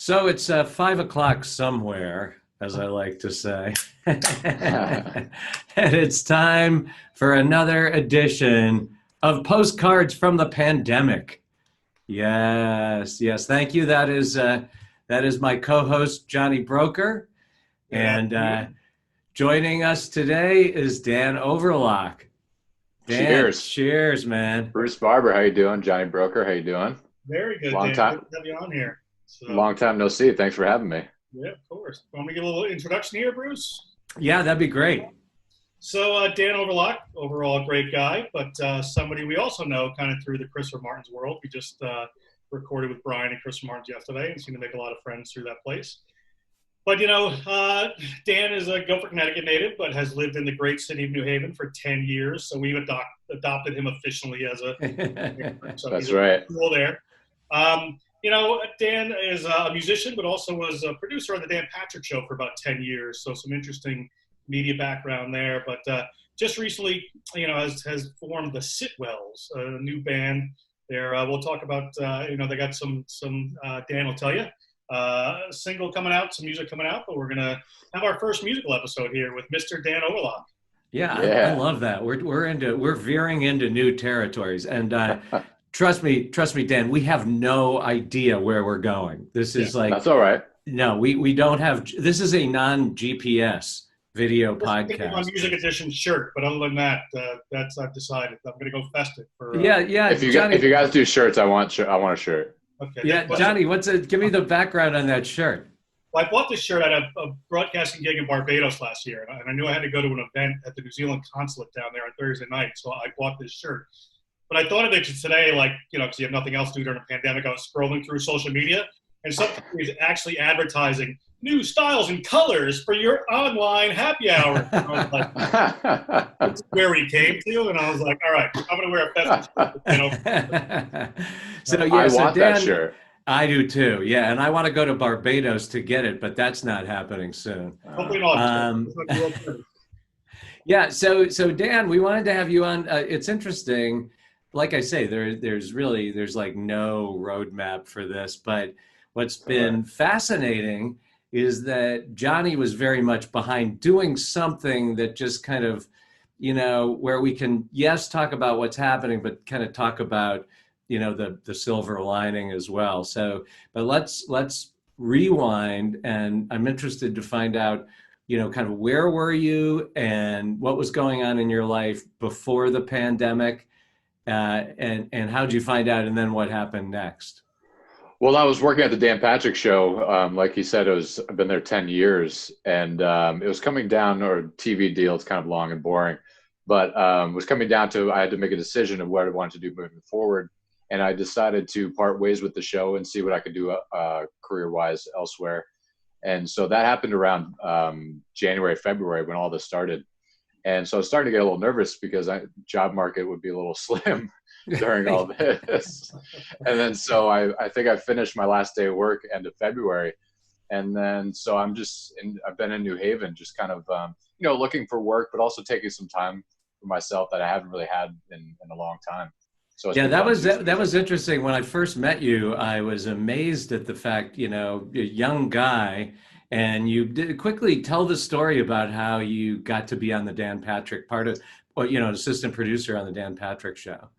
So it's 5 o'clock somewhere, as I like to say. And it's time for another edition of Postcards from the Pandemic. Yes, yes. Thank you. That is my co-host Johnny Broker. Good And afternoon. joining us today is Dan Overlock. Dan, Cheers. cheers, man. Bruce Barber, how you doing? Johnny Broker, how you doing? Very good, Long Dan. Good time to have you on here. So, long time no see. Thanks for having me. yeah, of course. Want me to give a little introduction here, Bruce? Yeah, that'd be great. So, Dan Overlock, overall a great guy, but somebody we also know kind of through the Christopher Martin's world. We just recorded with Brian and Christopher Martin's yesterday and seem to make a lot of friends through that place. But, Dan is a Guilford, Connecticut native, but has lived in the great city of New Haven for 10 years. So we've adopted him officially as a so That's he's right. cool there. Dan is a musician, but also was a producer on the Dan Patrick Show for about 10 years. So some interesting media background there. But just recently, has formed the Sitwells, a new band. There, we'll talk about. They got some. Dan will tell you. Single coming out, some music coming out, but we're gonna have our first musical episode here with Mr. Dan Overlock. Yeah, I Yeah. love that. We're veering into new territories, and trust me, Dan. We have no idea where we're going. This Yeah. is like That's all right. no, we don't have. This is a non-GPS video Just thinking my podcast. music edition shirt, but other than that, that's I've decided I'm gonna go festive for. Yeah, If you Johnny. guys do shirts, I want a shirt. Okay. Yeah, Johnny. Give me the background on that shirt. Well, I bought this shirt at a broadcasting gig in Barbados last year, and I knew I had to go to an event at the New Zealand consulate down there on Thursday night, so I bought this shirt. But I thought of it today, because you have nothing else to do during a pandemic. I was scrolling through social media, and some companies actually advertising new styles and colors for your online happy hour. And I was like, that's where we came to, and I was like, all right, I'm going to wear a festive shirt. So I so want Dan, that shirt. I do too. Yeah, and I want to go to Barbados to get it, but that's not happening soon. Hopefully not. Um, It's like World Cup. Yeah, so Dan, we wanted to have you on. It's interesting. Like I say, there's like no roadmap for this, but what's been fascinating is that Johnny was very much behind doing something that just kind of, where we can, yes, talk about what's happening, but kind of talk about, the silver lining as well. So, but let's rewind, and I'm interested to find out, kind of where were you and what was going on in your life before the pandemic, and how'd you find out, and then what happened next? Well, I was working at the Dan Patrick Show. Like he said, I've been there 10 years, and it was coming down, or TV deal. It's kind of long and boring, but it was coming down to I had to make a decision of what I wanted to do moving forward. And I decided to part ways with the show and see what I could do career-wise elsewhere. And so that happened around January, February when all this started. And so I was starting to get a little nervous because job market would be a little slim during all this. And then so I think I finished my last day of work end of February. And then so I've been in New Haven just kind of, looking for work, but also taking some time for myself that I haven't really had in a long time. So it's Yeah, been that fun was to do some that was music. interesting. When I first met you, I was amazed at the fact, a young guy, and you did quickly tell the story about how you got to be on the Dan Patrick part of, assistant producer on the Dan Patrick show.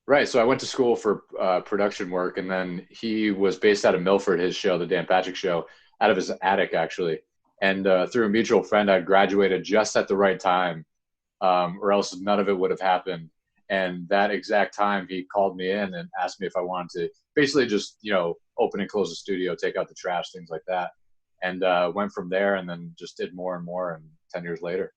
Right. So I went to school for production work, and then he was based out of Milford, his show, the Dan Patrick Show, out of his attic, actually. And through a mutual friend, I graduated just at the right time, or else none of it would have happened. And that exact time, he called me in and asked me if I wanted to basically just, open and close the studio, take out the trash, things like that. And went from there, and then just did more and more, and 10 years later.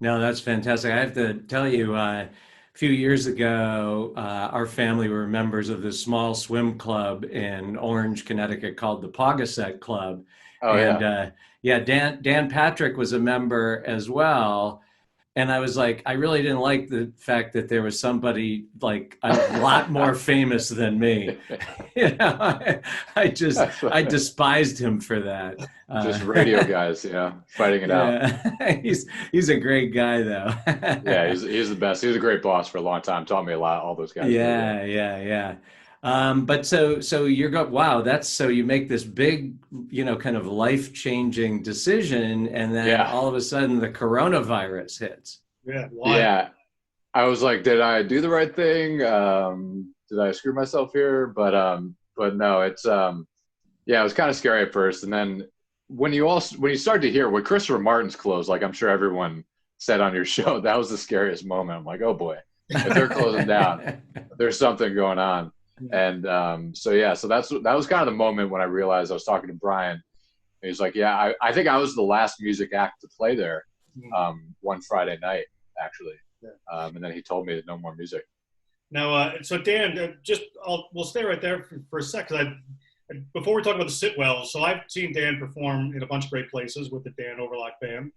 No, that's fantastic. I have to tell you, a few years ago, our family were members of this small swim club in Orange, Connecticut called the Pawgasset Club. Oh, And yeah. yeah, Dan Patrick was a member as well. And I was like, I really didn't like the fact that there was somebody like a lot more famous than me. I despised him for that. Just radio guys, fighting it out. Yeah, he's a great guy though. Yeah, he's the best. He was a great boss for a long time. Taught me a lot. All those guys. Really did. Yeah. But so you're go wow, that's so you make this big, kind of life-changing decision, and then Yeah, all of a sudden the coronavirus hits. Yeah, why? yeah. I was like, did I do the right thing? Did I screw myself here? But no, yeah, it was kind of scary at first, and then when you start to hear when Christopher Martin's closed, like I'm sure everyone said on your show, that was the scariest moment. I'm like, oh boy, if they're closing down, there's something going on. And so yeah, so that was kind of the moment when I realized I was talking to Brian. He was like, yeah, I think I was the last music act to play there one Friday night, actually. Yeah. And then he told me that no more music. Now, so Dan, we'll stay right there for a sec. 'Cause before we talk about the Sitwells, so I've seen Dan perform in a bunch of great places with the Dan Overlock band.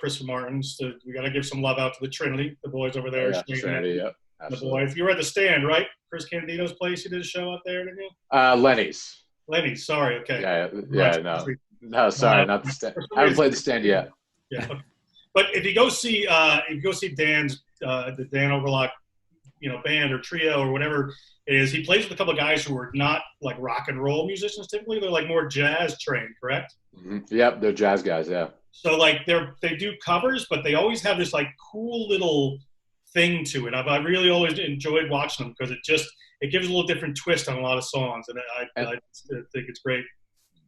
Christopher Martin's. We got to give some love out to the Trinity, the boys over there. Yeah, Trinity, yeah, the boys. You were at the Stand, right? Chris Candido's place. You did a show out there, didn't you? Lenny's. Lenny's. Sorry. Okay. Yeah. No, sorry, not the Stand. I haven't played the Stand yet. Yeah. Okay. But if you go see Dan's the Dan Overlock, band or trio or whatever it is, he plays with a couple of guys who are not like rock and roll musicians. Typically, they're like more jazz trained, correct? Mm-hmm. Yep, they're jazz guys. Yeah. So like they do covers, but they always have this like cool little thing to it. I really always enjoyed watching them because it gives a little different twist on a lot of songs, and I think it's great.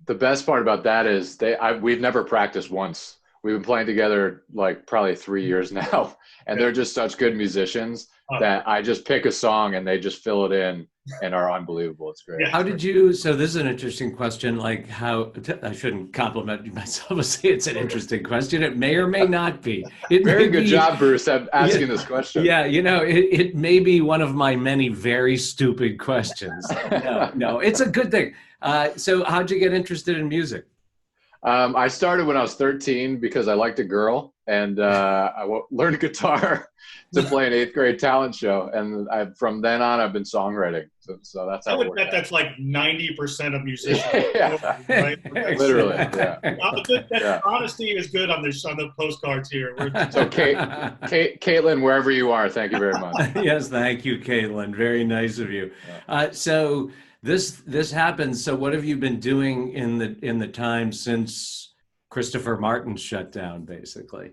The best part about that is we've never practiced once. We've been playing together like probably 3 years now, and they're just such good musicians that I just pick a song and they just fill it in and are unbelievable. It's great. Yeah. How did you, so this is an interesting question, like I shouldn't compliment myself and say it's an interesting question. It may or may not be. Very good job, Bruce, at asking this question. Yeah, it may be one of my many very stupid questions. No, it's a good thing. So how'd you get interested in music? I started when I was 13 because I liked a girl, and I learned guitar to play an 8th grade talent show. And from then on, I've been songwriting. So that's how I would bet that's like 90% of musicians. Yeah. Right? Literally, yeah. Honesty is good on the postcards here. So Caitlin, wherever you are, thank you very much. Yes, thank you, Caitlin. Very nice of you. So this happens. So what have you been doing in the time since Christopher Martin shut down, basically?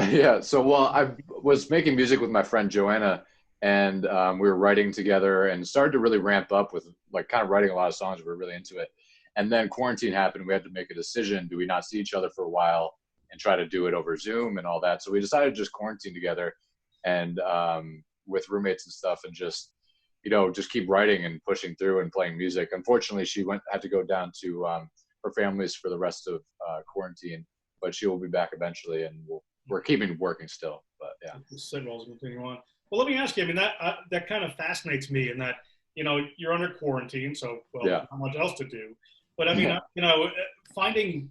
Yeah. So, I was making music with my friend Joanna, and we were writing together and started to really ramp up with like kind of writing a lot of songs. We were really into it. And then quarantine happened. We had to make a decision. Do we not see each other for a while and try to do it over Zoom and all that? So we decided to just quarantine together and with roommates and stuff, and just keep writing and pushing through and playing music. Unfortunately, she had to go down to her family's for the rest of quarantine, but she will be back eventually, and we're keeping working still. But yeah, the Sitwells continue on. Well, let me ask you. I mean, that kind of fascinates me in that you're under quarantine, so not much else to do. But I mean, finding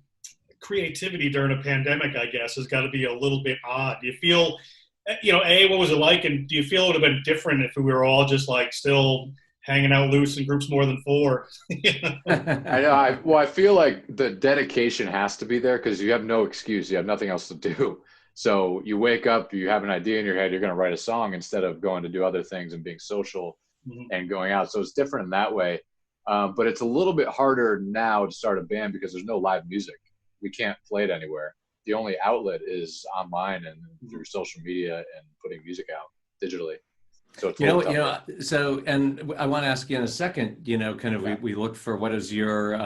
creativity during a pandemic, I guess, has got to be a little bit odd. Do you feel, what was it like, and do you feel it would have been different if we were all just like still hanging out loose in groups more than 4? I know. I feel like the dedication has to be there because you have no excuse. You have nothing else to do. So you wake up, you have an idea in your head, you're going to write a song instead of going to do other things and being social and going out. So it's different in that way. But it's a little bit harder now to start a band because there's no live music. We can't play it anywhere. The only outlet is online and through social media and putting music out digitally. So it's so, and I want to ask you in a second, we look for what is your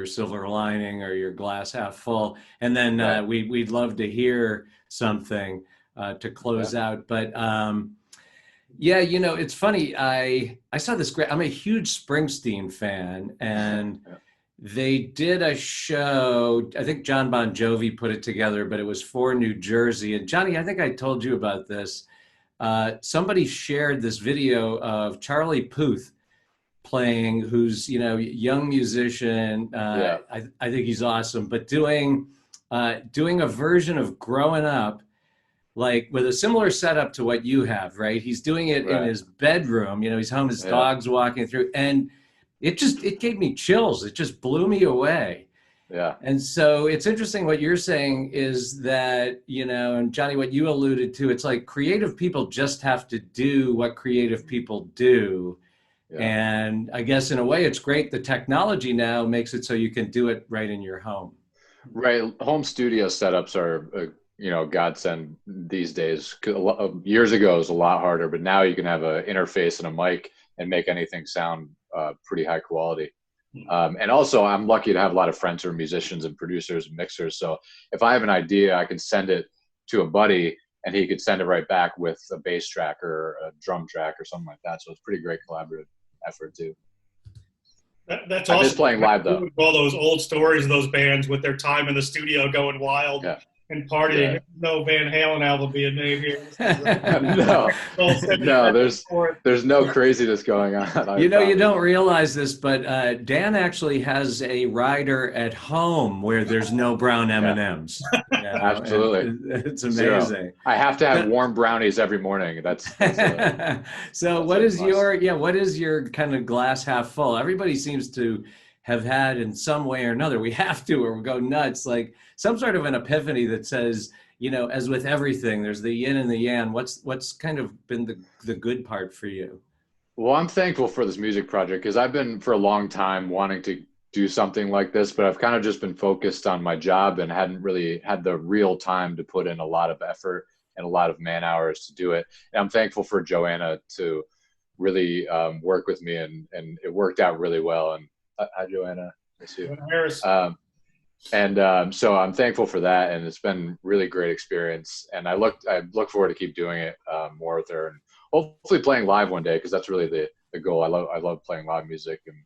silver lining or your glass half full. And then we'd love to hear something to close out. But it's funny. I saw this I'm a huge Springsteen fan, and they did a show, I think John Bon Jovi put it together, but it was for New Jersey. And Johnny, I think I told you about this. Somebody shared this video of Charlie Puth playing, who's young musician. I think he's awesome, but doing a version of Growing Up, like with a similar setup to what you have, right? He's doing it in his bedroom. He's home, his dog's walking through, and it gave me chills. It just blew me away. Yeah. And so it's interesting what you're saying is that, and Johnny, what you alluded to, it's like creative people just have to do what creative people do. Yeah. And I guess in a way it's great. The technology now makes it so you can do it right in your home. Right. Home studio setups are, godsend these days. Years ago it was a lot harder, but now you can have an interface and a mic and make anything sound pretty high quality. And also, I'm lucky to have a lot of friends who are musicians and producers and mixers. So if I have an idea, I can send it to a buddy and he could send it right back with a bass track or a drum track or something like that. So it's pretty great collaborative effort too. That's I awesome. miss playing live though. All those old stories of those bands with their time in the studio going wild and partying. Yeah. No Van Halen album being made here. No, there's no craziness going on. You don't realize this, but Dan actually has a rider at home where there's no brown M&Ms. Absolutely. It's amazing. Zero. I have to have warm brownies every morning. So what is your kind of glass half full? Everybody seems to have had in some way or another, we have to, or we go nuts, like some sort of an epiphany that says, as with everything, there's the yin and the yang. What's kind of been the good part for you? Well, I'm thankful for this music project because I've been for a long time wanting to do something like this, but I've kind of just been focused on my job and hadn't really had the real time to put in a lot of effort and a lot of man hours to do it. And I'm thankful for Joanna to really work with me, and it worked out really well. And hi, Joanna. Miss you. Joanna Harris. So I'm thankful for that, and it's been really great experience. And I look forward to keep doing it more with her, and hopefully playing live one day, because that's really the goal. I love playing live music and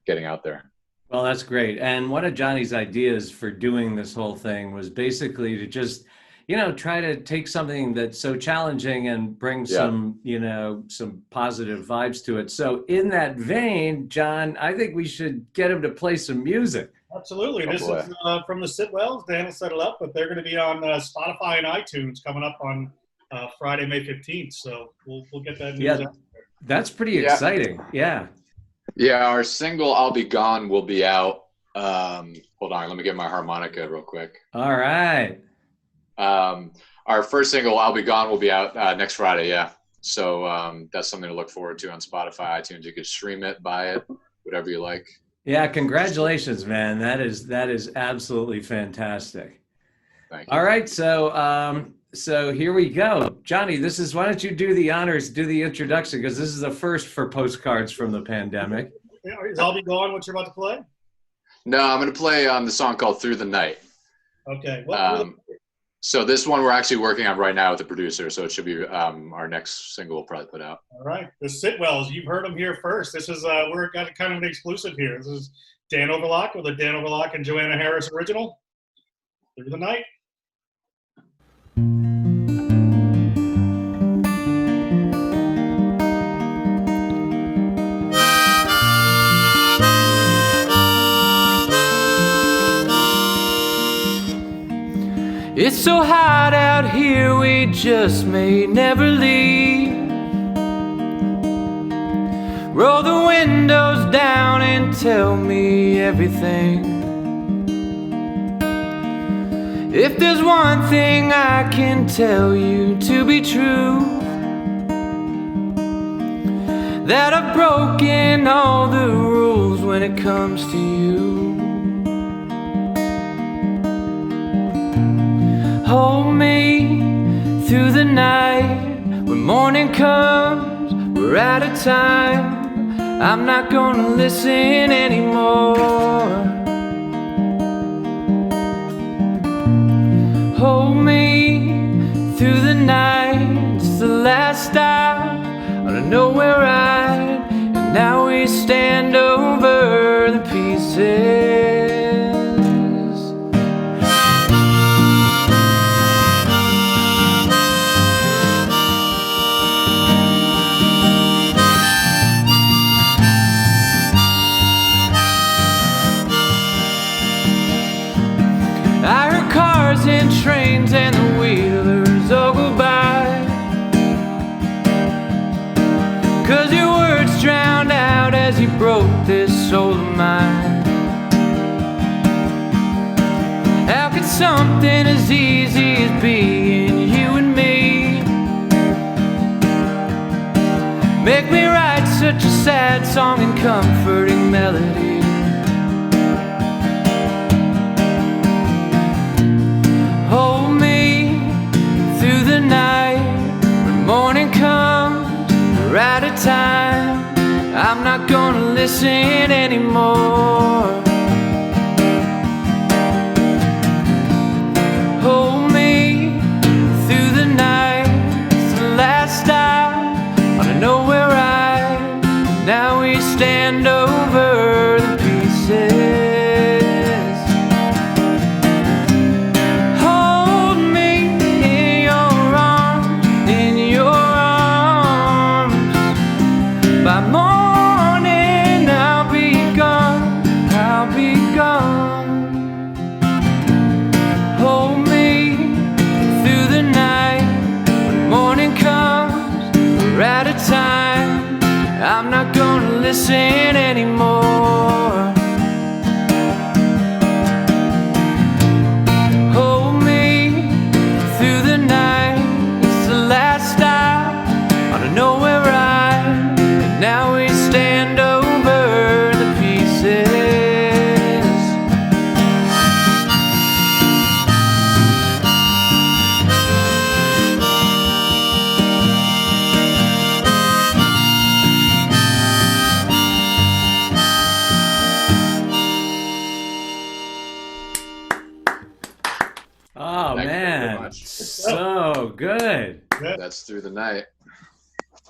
getting out there. Well, that's great. And one of Johnny's ideas for doing this whole thing was basically to just, try to take something that's so challenging and bring some positive vibes to it. So in that vein, John, I think we should get him to play some music. Absolutely. This is from the Sitwells. Dan will set it up, but they're going to be on Spotify and iTunes coming up on Friday, May 15th. So we'll get that news out there. That's pretty exciting. Yeah. Yeah, our single "I'll Be Gone" will be out. Hold on, let me get my harmonica real quick. All right. Our first single "I'll Be Gone" will be out next Friday. Yeah, so that's something to look forward to on Spotify, iTunes. You can stream it, buy it, whatever you like. Yeah, congratulations, man. That is absolutely fantastic. Thank you. All right, so here we go. Johnny, why don't you do the honors, do the introduction, because this is the first for Postcards from the Pandemic. Is "I'll Be Gone" what you're about to play? No, I'm going to play the song called "Through the Night." Okay. So this one we're actually working on right now with the producer, so it should be our next single we'll probably put out. All right. The Sitwells, you've heard them here first. This is, we're got kind of an exclusive here. This is Dan Overlock with a Dan Overlock and Joanna Harris original, "Through the Night." It's so hot out here, we just may never leave. Roll the windows down and tell me everything. If there's one thing I can tell you to be true, that I've broken all the rules when it comes to you. Hold me through the night. When morning comes, we're out of time. I'm not gonna listen anymore. Hold me through the night. It's the last stop on a nowhere ride, and now we stand over the pieces. I heard cars and trains and the wheelers all go by, 'cause your words drowned out as you broke this soul of mine. How could something as easy as being you and me make me write such a sad song and comforting melody. Hold me through the night when morning comes. We're out of time. I'm not gonna listen anymore. Hold me through the night. It's the last stop on a nowhere ride. Now we stand over the pieces. Hold me in your arms, in your arms. By morning I'll be gone, I'll be gone. Hold me through the night. When morning comes, we're out of time. I'm not gonna listen anymore. Hold me through the night. It's the last stop on a nowhere ride. And now we stand over the pieces. Oh Thank you very man, much. so good. That's Through the Night.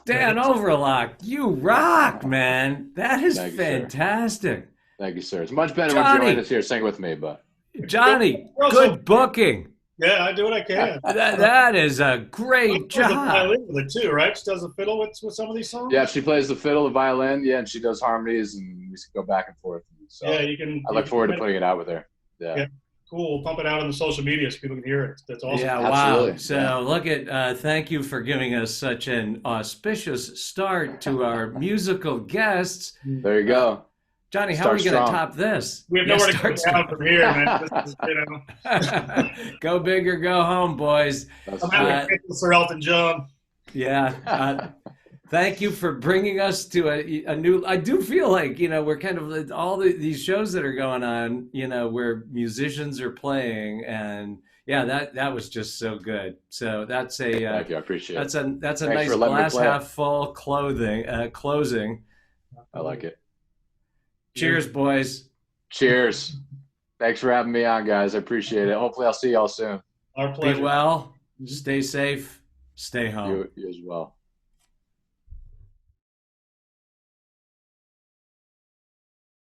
Dan Overlock, you rock, man. That is Thank you, sir. fantastic. Thank you, sir. It's much better Johnny. when Joanna's here singing with me, but Johnny, You're also- good booking. Yeah, I do what I can. That is a great She plays the job. violin with it too, right? She does the fiddle with some of these songs. yeah, she plays the fiddle, the violin, yeah, and she does harmonies, and we go back and forth. So Yeah, you can. I look forward to putting it out with her. Yeah. Yeah. Cool. We'll pump it out on the social media so people can hear it. That's awesome. Yeah, Absolutely. wow. So Yeah. look at, thank you for giving us such an auspicious start to our musical guests. There you go. Johnny, how are we Start going to strong. top this? We have Yeah, nowhere to go start down from here, man. This is, Go big or go home, boys. That's I'm having Uh, a kick for Elton John. Yeah. Thank you for bringing us to a new. I do feel like we're kind of all these shows that are going on. Where musicians are playing, and yeah, that was just so good. So that's a Thank you. I appreciate that's it. a Thanks nice for letting me glass play. half full closing. I like it. Cheers, boys. Cheers. Thanks for having me on, guys. I appreciate it. Hopefully I'll see y'all soon. Our pleasure. Be well. Stay safe. Stay home. You as well.